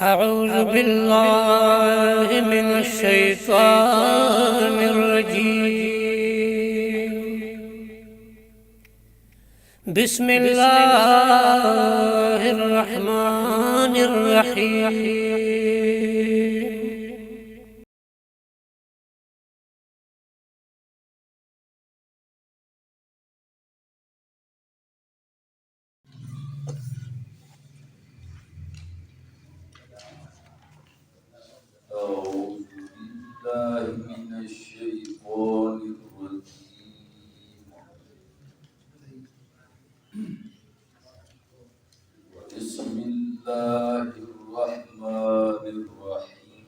أعوذ بالله من الشيطان الرجيم. بسم الله الرحمن الرحيم. أعوذ بالله من الشيطان الرجيم. بسم الله الرحمن الرحيم.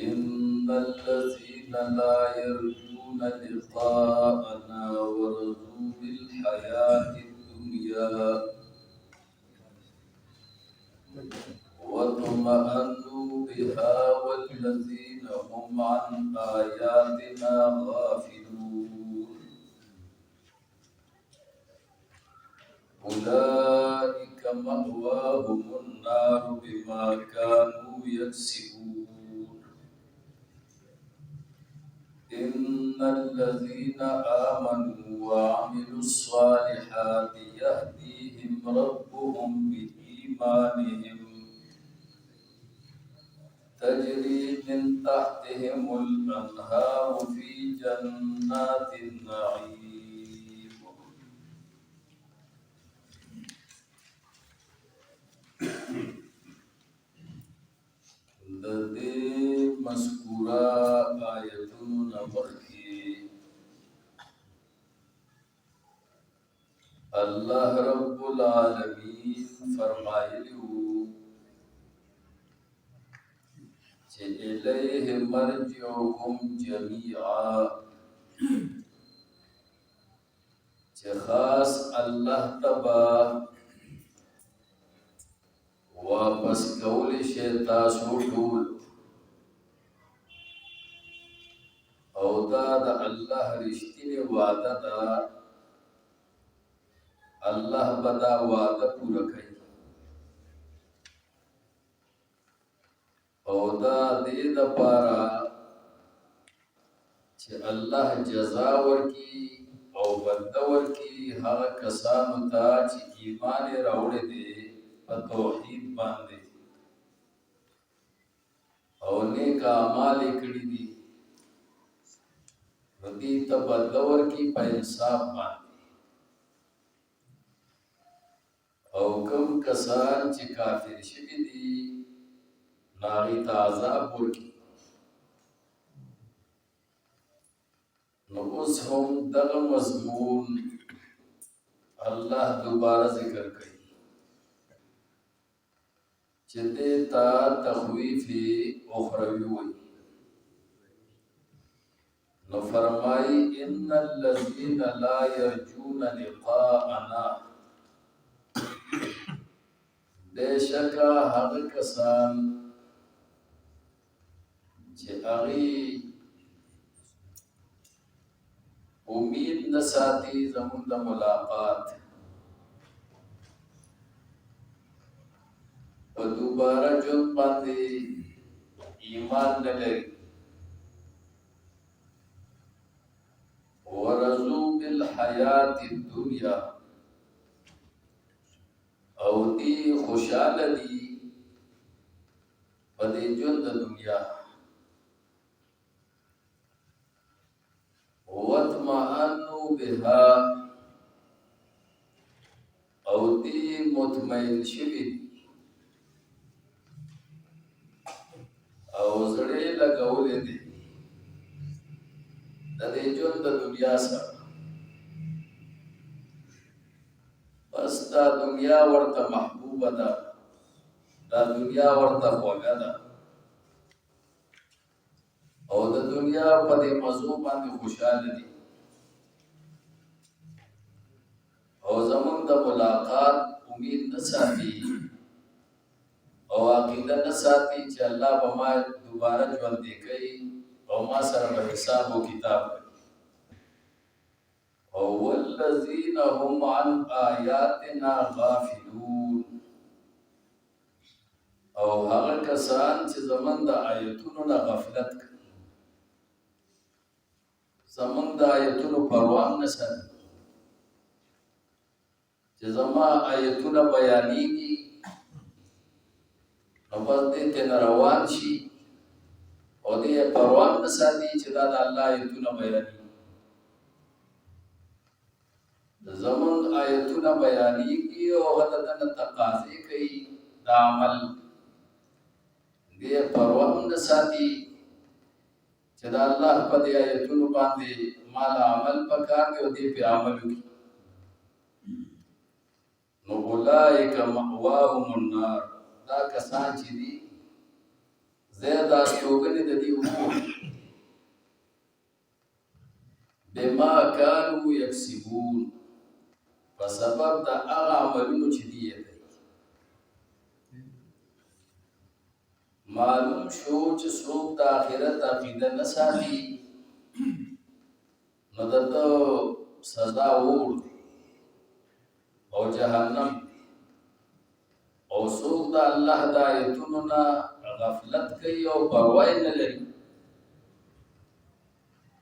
إن الذين لا يرجون لقاءنا ورضوا بالحياة الدنيا واطمأنوا بها والذين هم عن آياتنا غافلون أولئك مأواهم النار بما كانوا يكسبون. إن الذين آمنوا وعملوا الصالحات يهديهم ربهم بإيمانهم تجري من تحتهم الأنهار في جنات النعيم. د دې مذکوره آیتونو نه مخکې الله رب العالمین فرمایلی وو چې الیه مرجعکم جمیعا، چې خاص الله تبا واپس کولی شي تاسو ټول، او دا د الله رښتینې وعده ده. الله به دا وعده پوره کوي، او دا دې دپاره چې الله جزا ورکړي او بدله ورکړي هغه کسانو ته چې ایمان یې راوړی دی په توحید باندې او نیک اعمال یې کړي دي، نو دې ته بدله ورکړي په انصاف باندې. او کوم کسان چې کافر شوي دي نو هغې ته عذاب ورکړي. نو اوس هم دغه مضمون الله دوباره ذکر کوي چې دې ته تخویف اخروي وایي. نو فرمایي ان الذین لا یرجون لقاءنا، بېشکه هغه کسان چې هغې امید نه ساتي زموږ د ملاقات، په دوباره ژوند باندې ایمان نه لري، ورضوا بالحیات الدنیا، او دی خوشحاله دي په دې ژوند د دنیا، واطمأنوا بها، او دی مطمئن شوي دي او زړه یې لګولی دی د دې ژوند د دنیا سره. بس دا دنیا ورته محبوبه ده، دا دنیا ورته خوږه ده، او د دنیا په دې مزو باندې خوشحاله دي، او زمونږ د ملاقات امید نه ساتي او عقیده نه ساتي چې الله به ما دوباره ژوندی کوي او ما سره به حساب و کتاب کوي، والذین هم عن آیاتنا غافلون، او هغه کسان چې زمونږ د آیتونو نه غفلت کوي، زمونږ د آیتونو پروا نه ساتي، چې زما آیتونه بیانېږي نو بس دې ته نه روان شي او دې پروا نه ساتي چې دا د الله آیتونه بیانېږي. زمونږ آیتونه بیانېږي او هغه دنه تقاضې کوي د عمل، دې پروا نه ساتي چې د الله په دې آیتونو باندې مال عمل پکار دی او دې په عمل وکړي. نو اولئک مأواهم النار، دا کسان چې دي زیاده استوګنې د دې وکړي بما کانوا یکسبون، په سبب د هغه عملونو چې دي یې کوي. معلوم شو چې څوک د آخرت عقیده نه ساتي نو دته سزا اور دی او جهنم، او څوک د الله د آیتونو نه غفلت کوي او پروا نه لري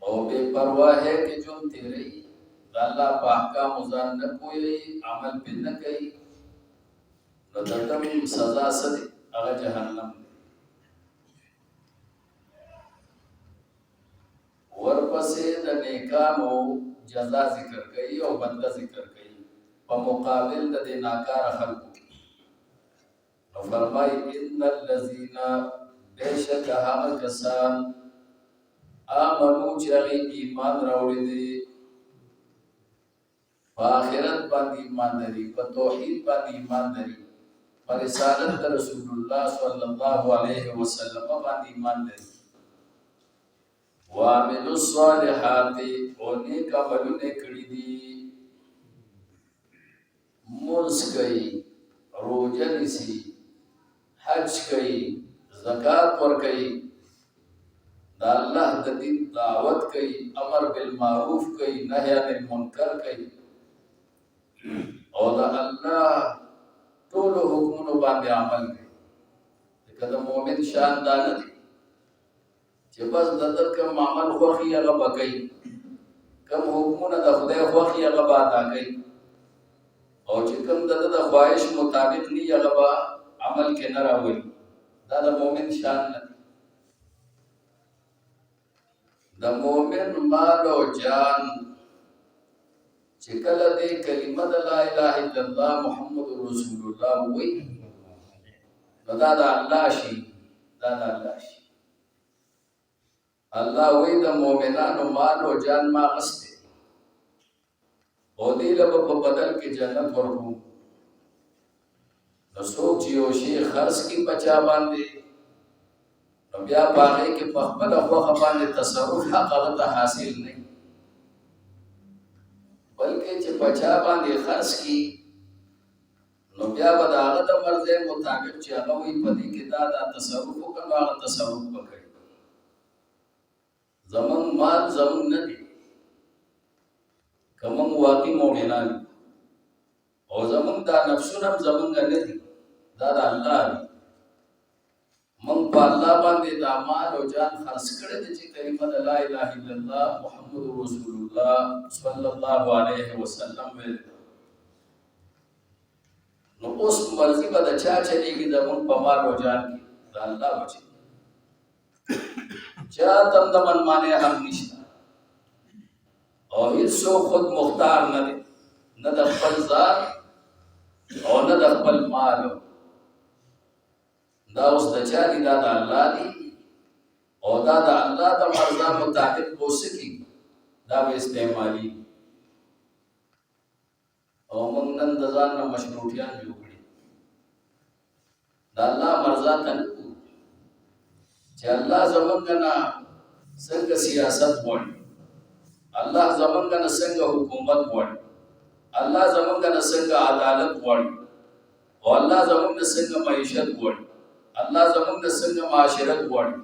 او بے پرواهه کې ژوند تیروي، د الله په احکامو ځان نه پوهوي، عمل پې نه کوي، نو دته سزا څه دی؟ هغه جهنم دی. ورپسې د نیکانو جزا ذکر کوي او بنده ذکر کوي په مقابل د دې ناکاره خلکو. نو فرمایي ان الذین، بېشکه هغه کسان آمنو چې هغې ایمان راوړی دی، په آخرت باندې ایمان لري، په توحید باندې ایمان لري، په رسالت د رسول الله صلی الله علیه وسلم باندې ایمان لري، وعملوا الصالحات، او نیک عملونه کړي دي، مونځ کوي، روژه نیسي، حج کوي، زکات ورکوي، د الله د دین دعوت کوي، امر بالمعروف کوي، نهی عن المنکر کوي، او د الله ټولو حکمونو باندې عمل کوي. ځکه د مؤمن شان دا نه دی چې بس دته کوم عمل خوښي هغه به کوي، کوم حکمونه د خدای خوښي هغه به ادا کوي، او چې کوم دته د خواهش مطابق نه هغه به عمل کې نه راولي. دا د مؤمن شان نه دی. د مؤمن مال او جان چې کله دې کلمه د لا اله الا الله محمد رسول الله وایي نو دا د الله شي، دا د الله شي. الله وایي د مؤمنانو مال او جان ما غسته او دې له په بدل کې جنت ورکو. نو څوک چې یو شی خرڅ کړي بچا باندې نو بیا په هغې کې په خپله خوښه باندې تصرف حق هغه ته حاصل نه وي، بلکې چې په چا باندې خرڅ کړي نو بیا به د هغه د مرضۍ مطابق چې هغه وایي په دې کې دا تصرف وکړه نو هغه تصرف به کوي. زمونږ مال زمونږ نه دی که موږ واقعي مؤمنان او زمونږ دا نفسونه هم زمونږ نه دي، دا د الله دی. موږ په الله باندې دا مال او جان خرڅ کړی دی چې کلمه د لا اله الا الله محمد رسول الله صلی الله علیه وسلم ویل. نو اوس مرضي به د چا چلېږي زمونږ په مال او جان کې؟ د الله به چلېږي. چا ته هم د منمانۍ هم نشته او هېڅوک خود مختار نه دی، نه د خپل ځان او نه د خپل مال. دا اوس د چا دي؟ دا د الله دي، او دا د الله د مرضا مطابق به څه کېږي؟ دا به استعمالي. او موږ نن د ځان نه مشروطیان جوړ کړي، د الله مرضا ته نه ګورو چې الله زمونږ نه څنګه سیاست غواړي، الله زمونږ نه څنګه حکومت غواړي، الله زمونږ نه څنګه عدالت غواړي، او الله زمونږ نه څنګه معیشت غواړي، الله زمونږ نه څنګه معاشرت غواړي.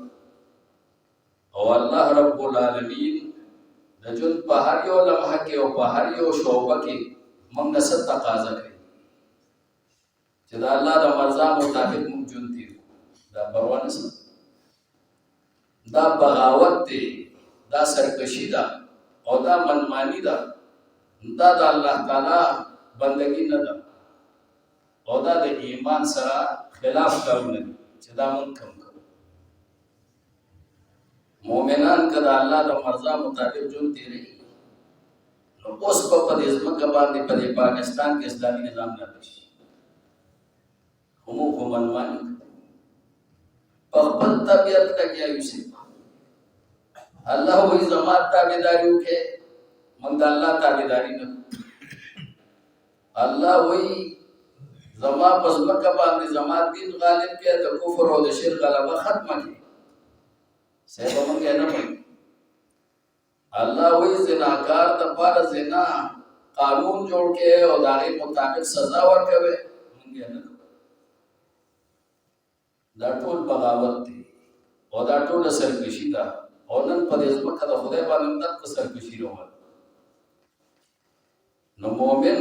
او الله رب العالمین د ژوند په هر یو لمحه کې او په هر یو شعبه کې موږ نه څه تقاضا کوي چې د الله د مرضا مطابق موږ ژوند تېرو. دا پروا نه سته، دا بغاوت دی، دا سرکشي ده او دا منمانی ده. دا د الله تعالی بندگی نه ده او دا د ایمان سره خلاف کارونه دي چې دا موږ کم کوو. مؤمنان که د الله د مرضا مطابق ژوند تېروي نو اوس به په دې ځمکه باندې په دې پاکستان کې اسلامي نظام نه راشي. خو موږ خو منماني په خپل طبیعت لګیا یو شي. الله وایي زما تابعداري وکړئ، موږ د الله تابعداري نه کوو. الله وایي زما په ځمکه باندې زما دین غالب کړه، د کفر او د شرک غلبه ختمه کړي. صحیح به موږ یې نه وایو. الله وایي زناکار دپاره زنا قانون جوړ کړي او د هغې مطابق سزا ورکوي، موږ یې نه کوو. دا ټول بغاوت دی او دا ټوله سرکشي ده او نن په دې ځمکه د خدای باندې دغه سرکشي روانه. نو مؤمن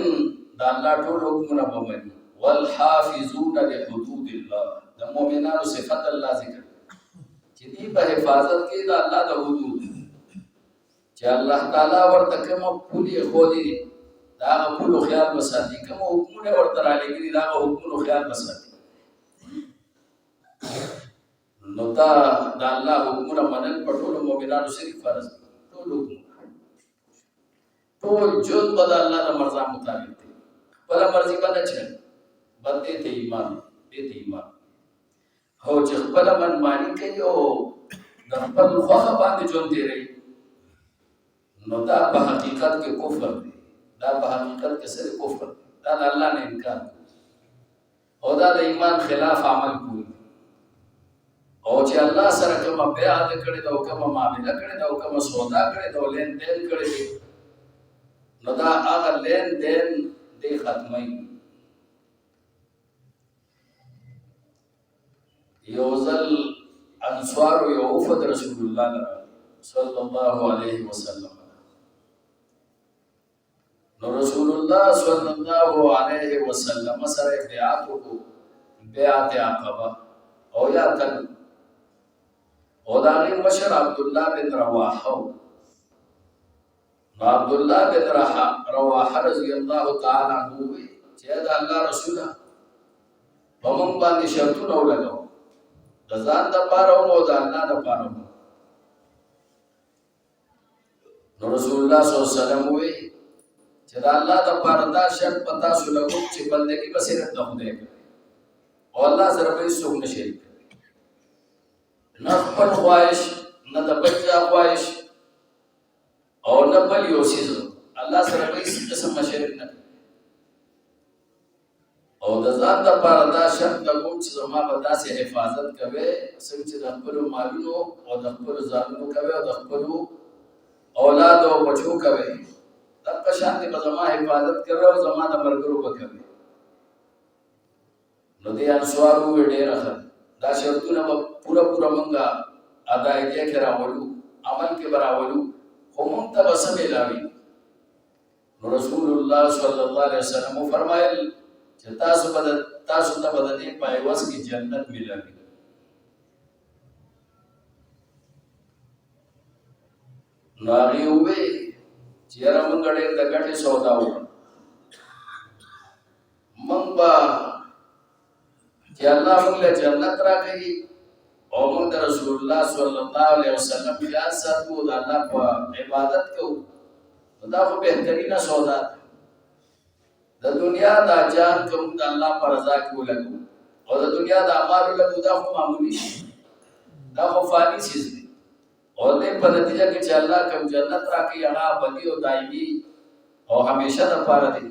د الله ټول حکمونه به مني. والحافظون لحدود الله، د مؤمنانو صفت الله ذکر چې دوی په حفاظت کې د الله د حدود چې الله تعالی ورته کوم پولې ښودي دي د هغه پولو خیال به ساتي، کوم حکمونه ورته رالېږلي د هغه حکمونو خیال به ساتي. نو دا د الله حکمونه منل په ټولو مؤمنانو صرف فرض دي. ټول حکمونه، ټول ژوند به د الله د مرضا مطابق دی. خپله مرضي به نه چلي، بس دې ته ایمان، دې ته ایمان. او چې خپله منماني کوي او د خپل خوښه باندې ژوند تېروي نو دا په حقیقت کې کفر دی. دا په حقیقت کې څه دی؟ کفر دی. دا د الله نه انکار او دا د ایمان خلاف عمل کوي. او چې الله سره کومه بیعه ده کړې ده او کومه معامله کړې ده او کومه سودا کړې ده او لین دین کړی دی نو دا هغه لین دین دی ختموي. یو ځل انصارو یو وفد رسول الله صلی الله علیه وسلم نو رسول الله صلی الله علیه وسلم سره بیعت وکړو، بیعت عقبه او یا تل او د هغې مشر عبدالله بن رواحه نو عبدالله بن رواحه رضی الله تعالی عنه وویل چې د الله رسوله په موږ باندې شرطونه ولګوه، د ځان دپاره هم او د الله دپاره هم. نو رسول الله صلی الله علیه وسلم وویل چې د الله دپاره دا شرط په تاسو لګوم چې بندګي به صرف د خدای کوئ او الله سره به هېڅوک نه شریک کوي، نه خپل خواهش، نه د بل چا خواهش او نه بل یو څیز، الله سره به هېڅ قسم شریک نه کوي. او د ځان دپاره دا شرط لګوم چې زما به داسې حفاظت کوئ څنګه چې د خپلو مالونو او د خپلو ځانونو کوئ او د خپلو اولاد او بچو کوئ، دغه شانتې به زما حفاظت کوئ او زما د ملګرو به کوئ. نو دې انصارو وویل ډېره ښه، دا شرطونه به پوره موږ ادایګۍ کې راولو، عمل کې به راولو، خو موږ ته به څه میلاوي؟ نو رسول الله صلی الله علیه وسلم وفرمایل چې تاسو ته به د دې په عوض کې جنت میلاوي. نو هغې وویل چې یاره موږ ډېر د ګټې سودا وکړه، موږ به چې الله موږ له جنت راکوي او موږ د رسول الله صلی الله علیه وسلم خیال ساتو، د الله په عبادت کوو، نو دا خو بهترینه سودا ده. د دنیا دا جان که موږ د الله په رضا کې ولګو او د دنیا د اعمالو لګو دا خو معمولي شي، دا خو فاني څیز دی او دې په نتیجه کې چې الله کوم جنت راکوي هغه ابدي او دایمي او همیشه دپاره دی.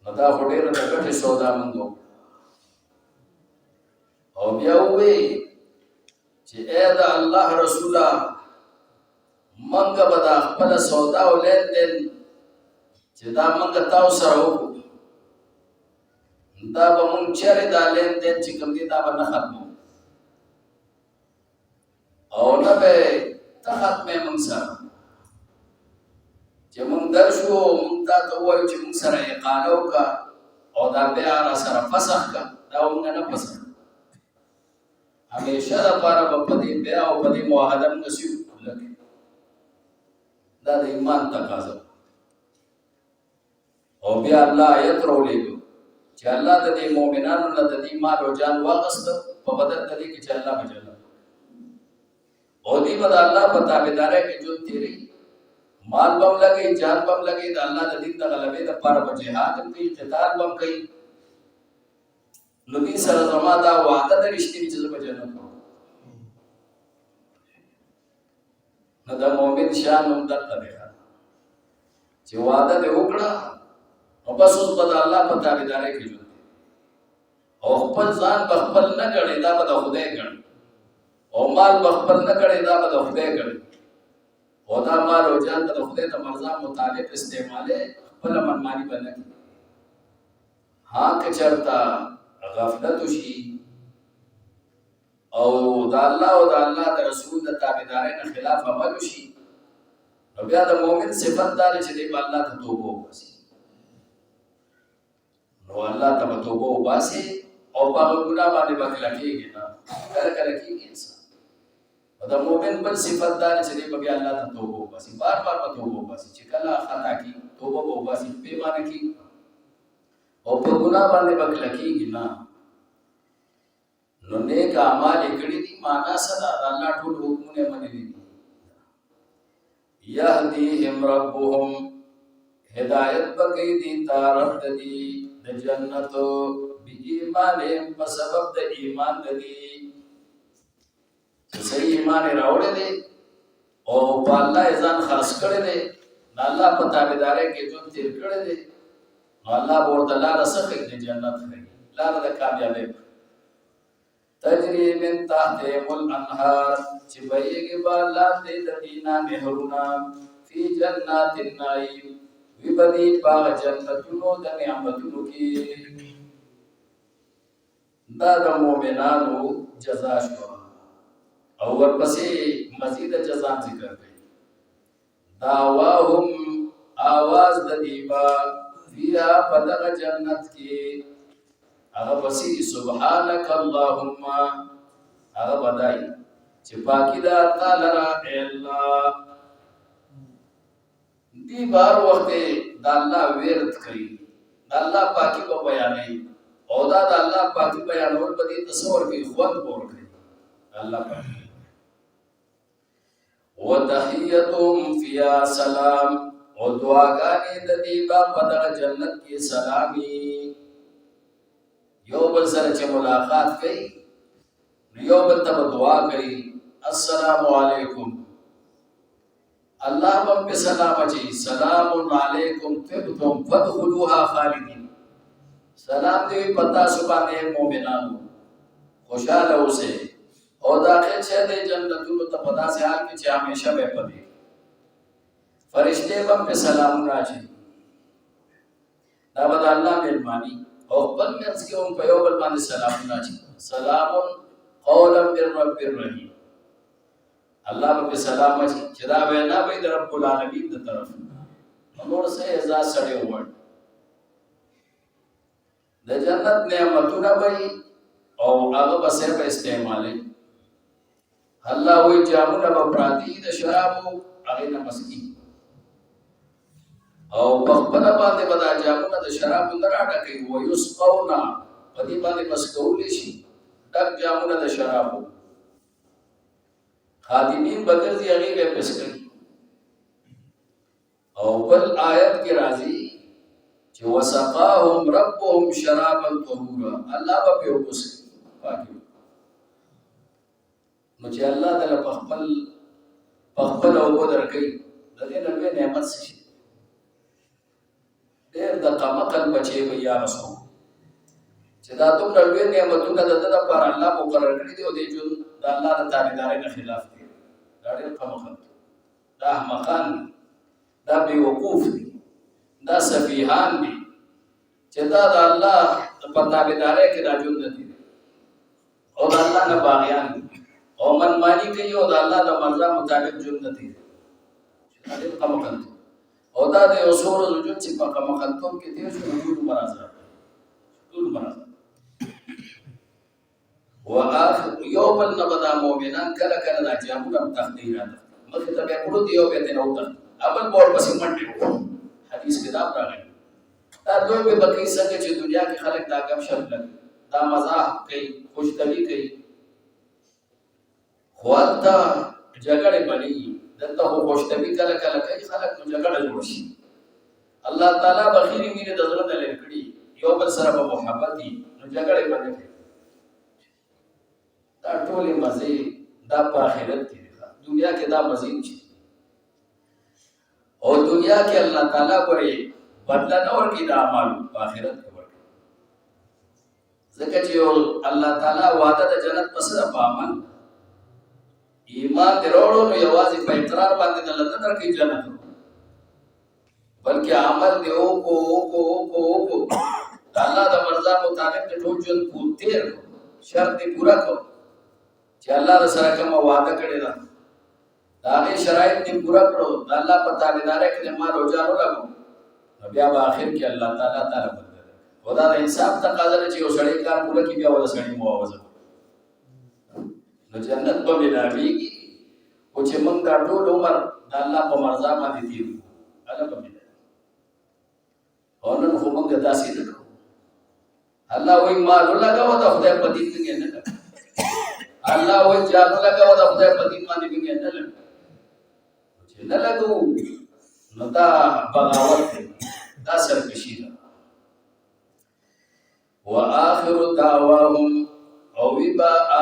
نو دا خو ډېره د ګټې سودا موږ وکړو. او بیا وویل چې ای د الله رسوله موږ به دا خپله سودا او لین دین چې دا موږ تاسو سره وکړو دا به موږ چېرې دا لین دین چې کوم دی دا به نه ختمو او نه به ته ختمې موږ سره مونږ درشو مونږ ته ووایو چې مونږ سره اقاله وکړه او دا بیا را سره فسخ کړه، دا مونږ نه فسخ همیشه لپاره به په دې بیا او په دې معاهده مونږ سیو لکه دا د ایمان تقاضا او بیا الله آیت راولېږو چې الله د دې مؤمنانو نه د دې مال او جان واغسته په بدل د دې کې چې الله به جنت او دې به د الله په تابعدارۍ کې ژوند تېروي، مال بم لګي جان بم لګي د الله د دین د غلبې لپاره په جهاد هم کوي، قتال بم کوي. نو دې سره زما دا وعده ده رښتینې چې زه به جنت وم. نو د مؤمن شان هم دغه دی چې وعده دې وکړه او بس اوس به د الله په تابعدارۍ کې ژوند او خپل ځان په خپل نه ګڼي، دا به د خدای ګڼي، او مال په خپل نه ګڼي، دا به د خدای ګڼي، او دا مال او جان د خدای د مرضا مطابق استعماله خپل منمانی باندې ها که چرته غفلت شي او د الله او د الله د رسول د تابعدارۍ نه خلاف عمل شي، نو بیا د مؤمن صفت دا چې دی الله ته توبه وباسي. نو الله ته توبه وباسي او په ګناه باندې وکړه کېږي نه کله کله کېږي انسان. د مؤمن بل صفت دا چې دی بیا الله ته توبه وباسي، بار بار په توبه وباسي، چې کله خطا کی توبه وباسي په باندې کی او په ګناه باندې وکړه کېږي نه. نو نیک اعمال کړي دي معنا صدا الله ټول حکمونه منلي دي. یهدیهم ربهم هدایت بکې دي طرف دي د جنت بی ایمان په سبب د ایمان دي چې صحیح ایمان راوړل دي او په الله ځان خاص کړی دي، الله په تابعدارۍ کې ژوند تیر کړی دي، نو الله ورته لاره سخت د جنت کوي، لاره د کامیابی تجری من تحتهم الانهار چې بهیږي به لاندې د دینا نهرونه فی جنات النعیم وی بدی باغ جنتونو د نعمتونو کې. دا د مؤمنانو جزا شو او ورپسې مزید جزا ذکر کړي. دعواهم آواز د دیبا فیها پدغه جنت کې هغه پسې سبحانك اللهم هغه بدای چې پاکی دا تعالی را الله دی بار وخت د الله ورت کوي، د الله پاکی په بیانې او دا د الله پاکی بیانول په دې تصور کې خوند پور کوي الله پاک. وتحیتهم فیا سلام او دعاګانې د دې په دغه جنت کې سلامي. یو بل سره چې ملاقات کوي یو بل ته دعا کوي السلام علیکم، الله هم په سلام اچي سلام علیکم طبتم فادخلوها خالدین. سلام دې پتا سبحانه مؤمنانو خوشاله اوسه او داخل شه د جنتونو ته په داسې حال کې چې همیشه به پدې. فرشته هم په سلام راځي، دا به الله مهرباني او بل منځ کې هم په یو بل باندې سلام راځي. سلام قولا من رب الرحیم، الله به سلام اچي چې دا وینا به د رب العالمین د طرف نور څه اعزاز سره وړ د جنت نعمتونه به او هغه به سره استعمالي. الله وی جامونه به پراتی د شرابو هغه نه مسکی او په خپل باندې به دا جامونه د شرابو نه راټکي و یسقونا په دې باندې مسکول شي ډک جامونه د شرابو. خادمین بدرځي هغه به پس کوي. او بل آیت کې راځي چې وسقاهم ربهم شرابا طهورا، الله به په اوس پاکي. نو چې الله تعالی په خپل او بدر کوي د دې نوې نعمت شي ډېر د قمقل بچي وي یا رسول چې دا دومره لوی نعمتونه د دې لپاره الله مقرر کړی دی او د ژوند د الله د تابعدارۍ نه خلاف دی. دا ډېر قمقل دا احمقان دي، دا بیوقوف دي، دا سفیهان دي چې دا د الله په تابعدارۍ کې دا ژوند دي او د الله نه باغیان دي او منمانی کوي او د الله د مرضا مطابق ژوند دي. دا ډېر قمقل دي او دا د یو څو ورځو ژوند چې په مخنتوب کې تېر شو ټول مرزه واخر یو بل نه بدا مؤمنان کله کله دا جامونه تخدیر راځي مخې ته بیا کړو دی یو به ته نو تخ ابل بور پسې منډه حدیث کې دا راغلی دا دوی به بقي څنګه چې دنیا کې خلک دا غم شپ لګي دا مزاح کوي خوشتبي کوي خواته جګړه بني دته خوشتبي کله کله کوي خلک نو جګړه جوړ شي الله تعالی بخیری مینه د زړه نه لکړي یو بل سره په محبت دي نو جګړه باندې دا ټولې مزه دا په آخرت کې ده دنیا کې دا مزه نشي او دنیا کې الله تعالی ورې بدلا نه ورکړي دا اعمال په آخرت کې ورکړي ځکه چې الله تعالی وعده د جنت په سره په عمل ایمان دروړو نو یوازې په اقرار باندې نه لږ درکې جنت بلکې عمل دی او کو الله د مرزا مطابق د ټول ژوند پوتیر شرط پورا کو چې الله سره کوم وعده کړی دا هغه شرایط دې پورا کړو د الله په تابعدارۍ کې ما روزانو لګو بیا په اخر کې الله تعالی بدل خدا د انصاف تقاضا نه چې یو سړی کار پورا کړي بیا ولا سړی معاوضه نو جنت په ملاويږي او چې موږ دا ټول عمر د الله په مرزا باندې تیرو الله په ملاوي او نن خو موږ داسې نه کوو الله وایي مال لګاو د خدای په دین کې نه لګاو الله وایي جان لګاو د خدای په دین باندې کې نه لګاو چې نه لګاو نو دا بغاوت دا سرکشي ده واخر دعواهم او ویبا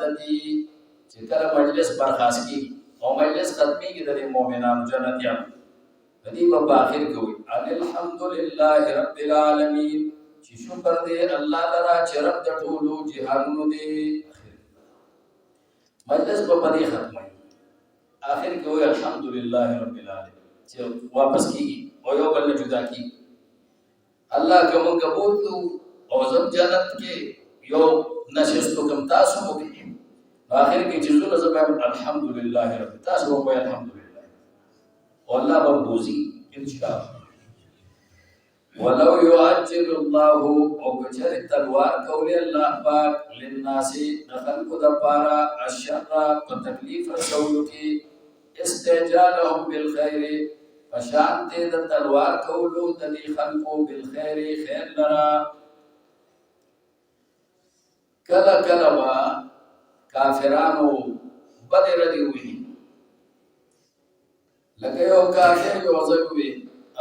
ددی چې کله مجلس برخاست کی او مجلس ختمي کې د مؤمنانو جنتیان ددی په اخر کې وي الحمدلله رب العالمین چې شکر دې الله تعالی چې رب د ټولو جهانونو دې مجلس په پدې ختمي اخر کې وي الحمدلله رب العالمین چې واپس کیږي او یو بل نه جدا کیږي الله کوم قبول او زم جنت کې یو نشستو کم تاسو وکړي اخر کې چې زونه زبر الحمدلله رب تاسو وایي الحمدلله والله بوزي ان شاء الله ولو يعجل الله او بچر تلوار کولی الله پاک للناس دخل کو د پارا الشر په تکلیف رسولو کې استعجالهم بالخير فشانت د تلوار کولو د خلقو بالخير خیر لرا کلا کلا با کافرانو بدر دی وی لکه یو کافر یو ځوی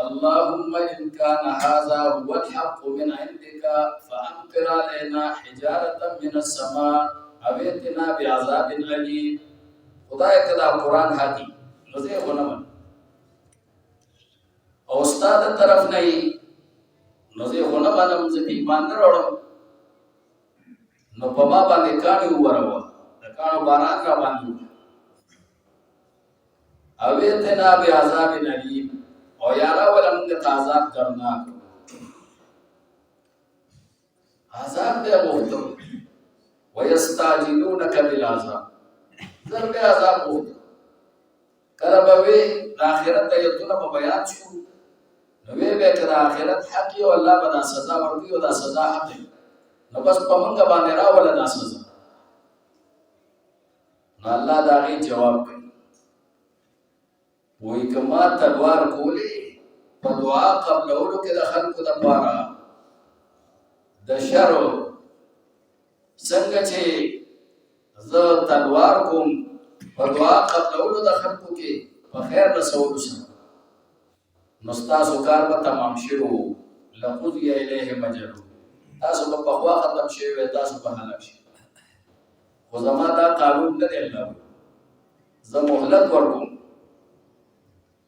اللهم ان كان هذا هو الحق من عندك فامطر علينا حجاره من السماء او ائتنا بعذاب اليم خدای کدا قران هادي نزه غنمن او استاد طرف نه نزه غنمن زه ایمان نه وروړم نو په ما باندې کاڼي وروا د کاڼو باران را باندې او ته به عذاب الیم او یارا ولم د عذاب کرنا عذاب دې وخت ويستعجلونك بالعذاب ضرب عذاب وخت کله به اخرت ایتونه په بیان شو نو به کړه اخرت حق او الله به سزا ورکړي او دا سزا حق نو بس په موږ باندې راول دا سزا نو الله دا غي جواب کوي وای کما تلوار کولی په دعا قبل اورو کې د خلقو د پاره د شرو څنګه چې زه تلوار کوم په دعا قبل اورو د خلقو کې په خیر رسول سره نو تاسو کار به تمام شو لقضی الیه مجرو تاسو په خوا ختم شي و تاسو په هلاک شي خو زما دا قانون نه دی الله زه مهلت ورکوم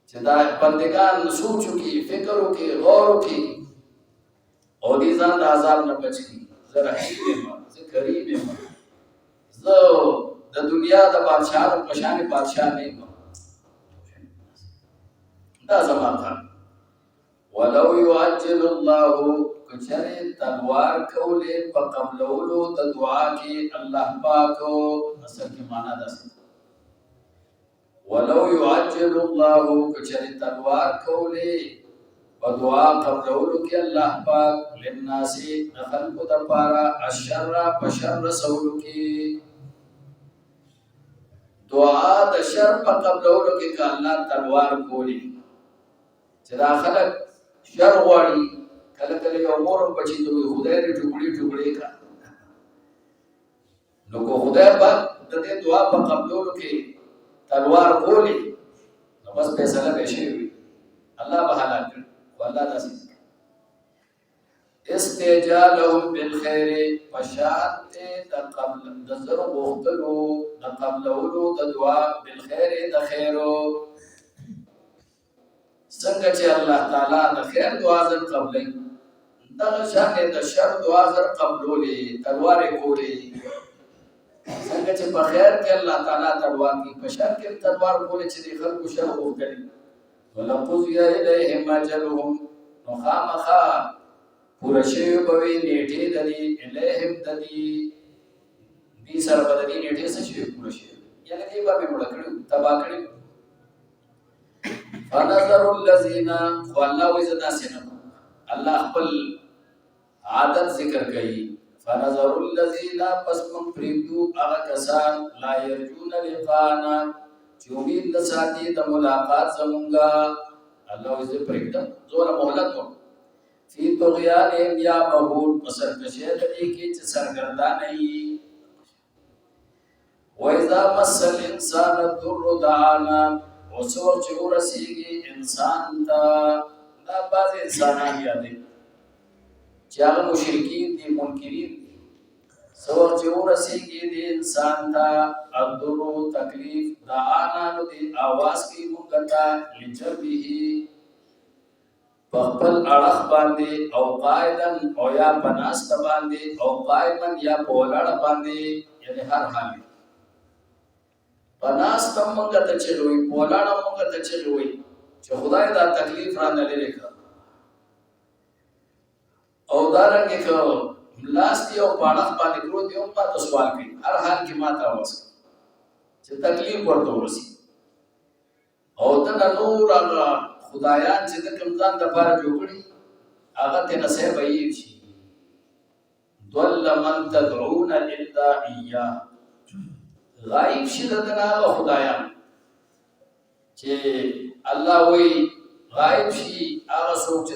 چې دا بندگان سوچو کې فکر وکي غور وکي او دې ځان د عذاب نه بچي زه رحیم یم زه کریم یم زه د دنیا د بادشاہ په شان بادشاہ نه یم دا زما کار ولو يعجل الله کچره تلوار کوله په قبلولو د دعا کې الله پاک اصل کې معنا ده ولو يعجل الله كچری تلوار کولی ودعا قبلولو کی اللہ پاک للناسی خلق دپارا الشر بشر رسولو کی دعا د شر په قبلولو کې که الله تلوار کولی چې دا خلک شر غواړي کله کله یو مور بچی ته وایي خدای دې ټوکړي ټوکړي کړه نو کو خدای پاک د دې دعا په قبلولو کې تلوار کولی نو بس فیصله به شي وي الله به حالات کړي والله داسې استجالهم بالخير فشات د قبل د زر غوښتلو د قبلولو د دعا بالخير د خیرو څنګه چې الله تعالی د خیر دعا زر قبلې دغه شان د شر دعا زر قبلولې تلوار کولې څنګه چې په خیر کې الله تعالی تلوار کوي په شر کې تلوار کولې چې د خلکو شر وکړي ولقضي اليهم اجلهم نو خامخا پورا شوی بوی نیټه د دې الہم د دې دې سره د دې نیټه څه شوی پورا شوی یعنی دې به مړ کړو تبا کړو فنظر الذين والله وزدا سنه الله خپل عادت ذکر کوي فنظر الذين پس من پریدو هغه کسان لا يرجون لقانا چې امید د ساتي د ملاقات زمونږه الله وزدا پریدم زوره مهلت ورکړي فی طغیانهم یعمهون پسر کشی دلی کی چه سرگردان ای وَإِذَا مَسَّ الْإِنسَانَ الضُّرُّ دَعَانَا وَسُوَ چهو رسیگی انسان تا دا بعض انسانان یادی چاگ مشرکین دی منکرین دی سوَ چهو رسیگی دی انسان تا الضُّرُّ تکلیف دعانا نو دی آواز کی منگتا لجربیہی پخپل اڑخ باندې او قائدن او یا پناست باندې او قائمن یا پولاړ باندې یعنی هر حال پناست موږ ته چلوي پولاړ موږ ته چلوي چې خدای دا تکلیف را نه لري او دارنګه کو لاستي او پاړخ باندې پروت یو ما ته سوال کوي هر حال کې ما ته واس چې تکلیف ورته ورسي او ته نور هغه خدایان چې د کمزان د پاره جوړي هغه ته نصیب وي شي ضل من تدعون الا اياه غایب شي دغه خدایان چې الله وی غایب شي هغه څوک چې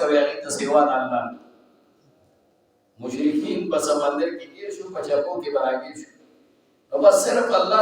کوي هغه ته سیوا نه الله مشرکین په سمندر کې گیر شو په چاپو کې براګیر شو او بس صرف الله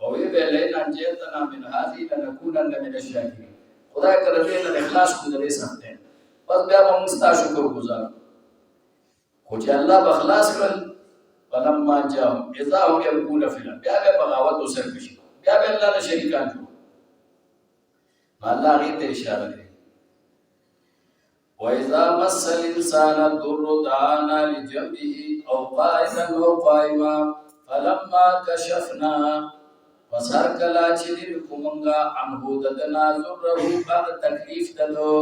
او وی به لینا جیتنا من هذه لنكونن من الشاکرین خدای کړه دې نه اخلاص کو دې سمته بس بیا موږ ستا شکر گزار خو چې الله بخلاص کړ فلما جاء اذا هم يبكون في الارض بیا به بغاوت او سرکشي بیا به الله له شریکان جوړ الله غي ته اشاره کوي واذا مس الانسان الضر دعانا لجنبه او قائدا او قائما فلما كشفنا وسر کلا چې دې کومنګا انبو ددنا ذره بعد تکلیف ددو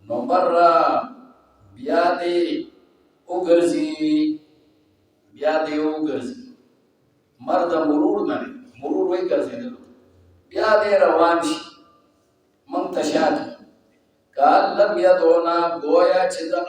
نو بر بیا دې وګرځي مرد مرور نه مرور وای ګرځیدل بیا دې روان شي منتشات کالم یدونا گویا چې د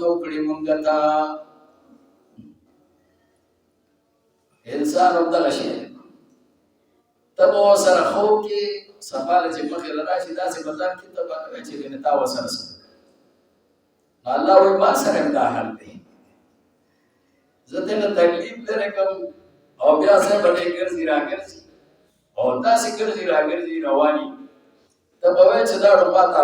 نو کړي مونږ ته انسان هم دغه شي تب سره خو کې سفاله چې مخې راشي داسې بدن کې تب چې نه تا وسره الله وي ما سره دا حل دی زته نه تکلیف لري کوم او بیا سره باندې ګرځي راګرځي او داسې ګرځي راګرځي رواني تب وای چې دا ډوبه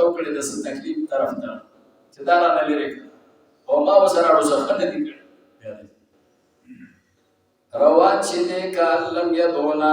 نو کړي د تکلیف طرف ته چې دا نه لري او ما وسره ورسره نه دي کړی روان چې دې کالم یدونا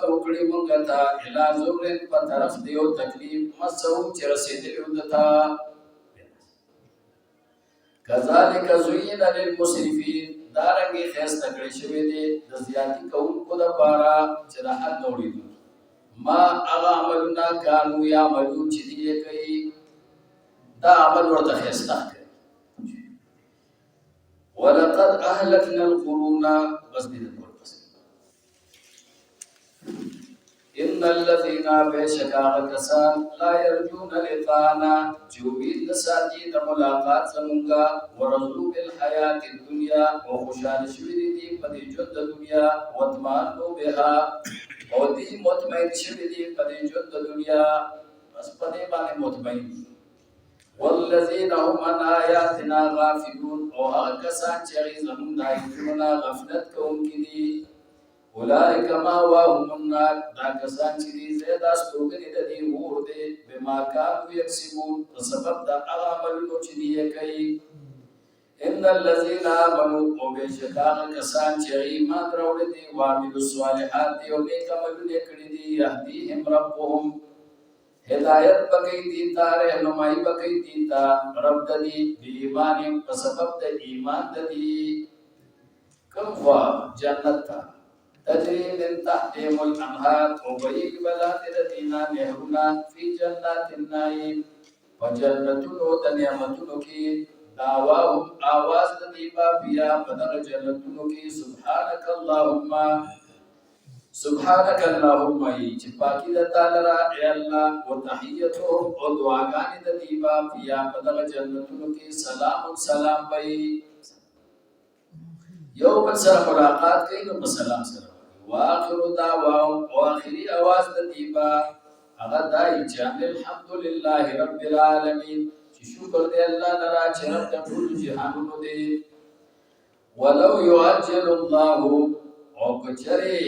په وکړي مونږ ته الا زورن په طرف دیو تکلیف مسو چې رسیدلی ودتا کذالک زین للمسرفین دارنګي خیسته کړی شوی دی د زیاتی کوونکو د پاره چې د حد نوړي ما هغه عملونه کانو یا عملون چې دې کوي دا عمل ورته خیسته ولقد اهلكنا القرون بس دې ورپسې إن الذين بشكا كسان لا يرجون لقانا جوبين نساتي ملاقات زمونغا ورزقوا بالحياة الدنيا وخشان شويدي بدي جد الدنيا واطمأنوا بها ودي مطمئن شويدي بدي جد الدنيا بس بدي باني مطمئن والذين هم عن آياتنا غافلون وهكسان جريزهم دايمون غفلتكم كدي أولئك مأواهم النار داكسان شدي زيدا سلوكن ددي ورده بما كانوا يكسبون وسبب دا أعمل نوشدي كي إن الذين آمنوا وبشكاك كسان شري ما درولدي وعملوا الصالحات ونيك عملوا يكردي يهديهم ربهم هدايت بقي ديتا رهنمائی بقي ديتا رب ددي بإيمان وسبب دا إيمان ددي كم هو جنة تجري من تحتهم الأنهار وبيك بلاد الذين نهرنا في جنات النعيم وجنة ونعمة نكي دعواهم آواز ديبا فيها بدر جنة نكي سبحانك اللهم يجباكي دتالرا يا الله وتحيتهم ودعاء ديبا فيها بدر جنة نكي سلام بي يوم سر ملاقات كي سلام سر واخر دعواهم واخري اواز ديبا اغداي جان الحمد لله رب العالمين شكر دي الله نرا چرت كل جهان دي ولو يعجل الله وكچري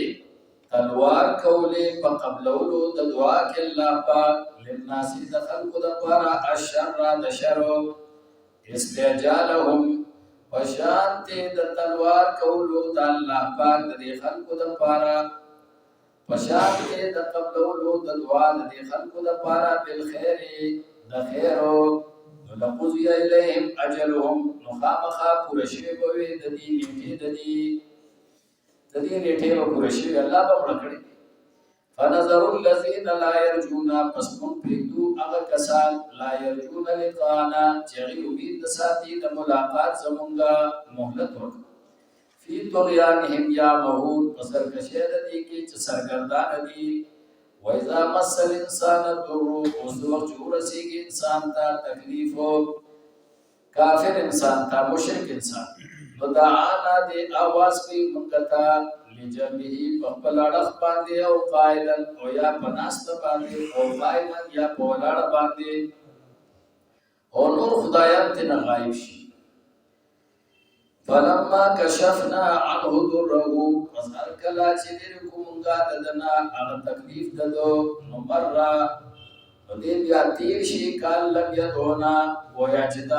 تلوار کوله فقبلولو دعا الله پاک للناس دخل قدبارا الشر دشر استعجالهم وشانتی د تلوار کولو د الله پاک د خلقو د پارا وشانتی د قبلولو د دعا د خلقو د پارا بالخير د خیرو لقضي اليهم اجلهم مخامخا پرشی بوي د دې نیټه پرشی الله په مړکړي فنظر الذين لا يرجون فسكن بيدو اغا كسان لا يرجون لقانا چغي امید ساتي د ملاقات زمونگا مهلت ورک في طغيانهم يعمهون پسر کشید دی کی چ سرگردان دی واذا مس الانسان الضر وسوق چورسیږي انسان ته تکلیف کافر انسان ته مشرک انسان ودعانا دی آواز پی منگتا لجنبه بخبلارخ باندې او قائلا او یا پناست باندې او قائلا یا پولاړ باندې او نور خدایان تن غایب شي فلما كشفنا عنه ضره فظهر کلا چې دې کومګه ددنا هغه تکلیف ددو نو مرا دې بیا تیر شي کال لم يدونا گویا چې دا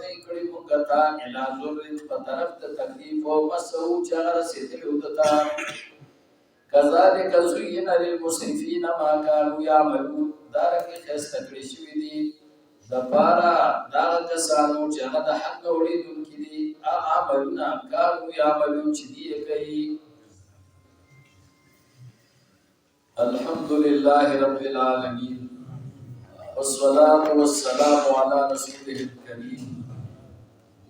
نه کړي مونږه الا زور په طرف ته تکلیف او مسو چار سیدل ودتا کذالک زین للمسرفین ما كانوا يعملون دارکه خسته کړی شوی دي د پارا دا کسانو چې هغه د حق وړیدونکي دي عملونه كانوا يعملون چې دی کوي الحمد لله رب العالمين والصلاة والسلام على رسوله الكريم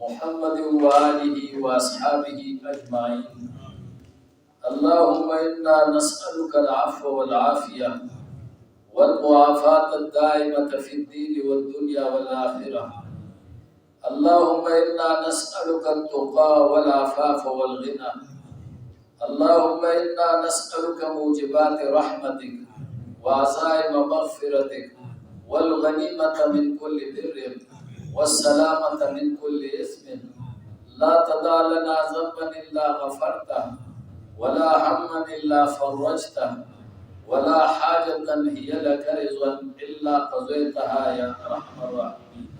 محمد وآله وأصحابه أجمعين اللهم إنا نسألك العفو والعافية والمعافاة الدائمة في الدين والدنيا والآخرة اللهم إنا نسألك التقى والعفاف والغنى اللهم إنا نسألك موجبات رحمتك وعزائم مغفرتك والغنيمة من كل بر والسلامة من كل إثم لا تدع لنا ذنبا إلا غفرته ولا هما إلا فرجته ولا حاجة هي لك رضا إلا قضيتها يا أرحم الراحمين